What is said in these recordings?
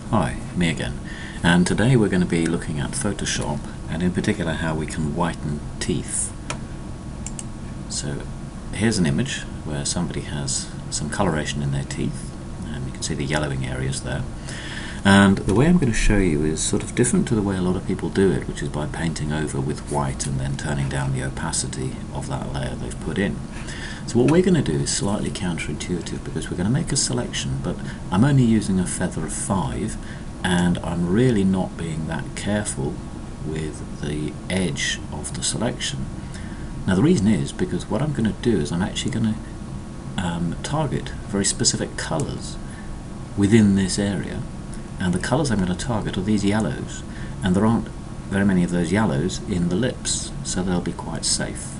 Hi, me again, and today we're going to be looking at Photoshop and in particular how we can whiten teeth. So here's an image where somebody has some coloration in their teeth, and you can see the yellowing areas there. And the way I'm going to show you is sort of different to the way a lot of people do it, which is by painting over with white and then turning down the opacity of that layer they've put in. So what we're going to do is slightly counterintuitive, because we're going to make a selection, but I'm only using a feather of 5 and I'm really not being that careful with the edge of the selection. Now the reason is because what I'm going to do is I'm actually going to target very specific colours within this area, and the colours I'm going to target are these yellows, and there aren't very many of those yellows in the lips, so they'll be quite safe.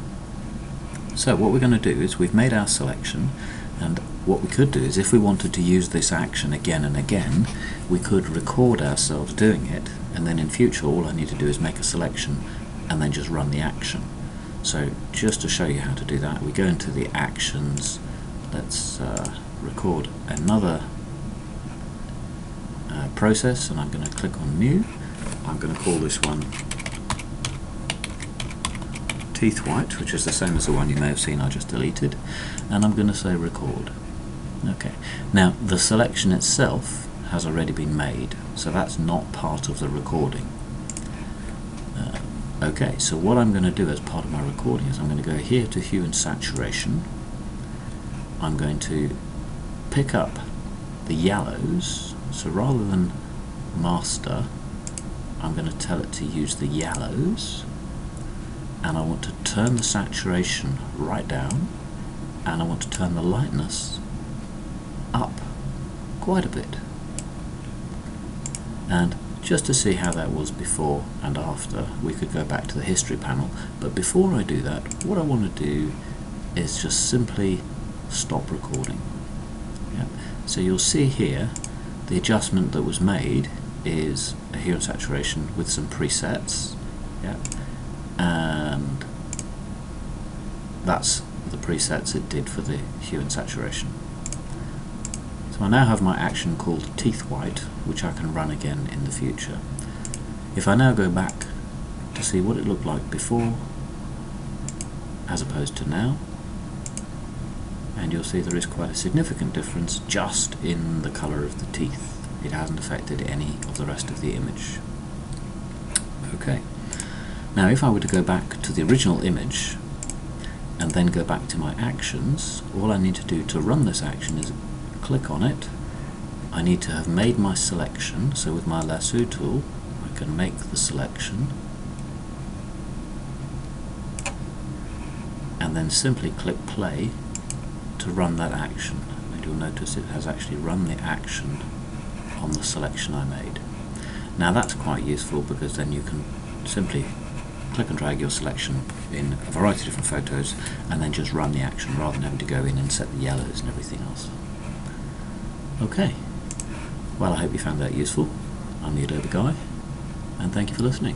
So what we're going to do is we've made our selection, and what we could do is if we wanted to use this action again and again, we could record ourselves doing it, and then in future all I need to do is make a selection and then just run the action. So just to show you how to do that, we go into the actions, let's record another process, and I'm going to click on new. I'm going to call this one Teeth White, which is the same as the one you may have seen I just deleted, and I'm going to say record. Okay, now the selection itself has already been made, so that's not part of the recording. Okay, so what I'm going to do as part of my recording is I'm going to go here to Hue and Saturation. I'm going to pick up the yellows, so rather than master, I'm going to tell it to use the yellows, and I want to turn the saturation right down, and I want to turn the lightness up quite a bit. And just to see how that was before and after, we could go back to the history panel, but before I do that, what I want to do is just simply stop recording. Yep. So you'll see here the adjustment that was made is a hue and saturation with some presets. Yep. And that's the presets it did for the hue and saturation. So I now have my action called Teeth White, which I can run again in the future. If I now go back to see what it looked like before as opposed to now, and you'll see there is quite a significant difference just in the colour of the teeth. It hasn't affected any of the rest of the image. Okay. Now if I were to go back to the original image and then go back to my actions, all I need to do to run this action is click on it. I need to have made my selection, so with my lasso tool I can make the selection and then simply click play to run that action, and you'll notice it has actually run the action on the selection I made. Now that's quite useful, because then you can simply click and drag your selection in a variety of different photos and then just run the action rather than having to go in and set the yellows and everything else. Okay, well I hope you found that useful. I'm the Adobe Guy, and thank you for listening.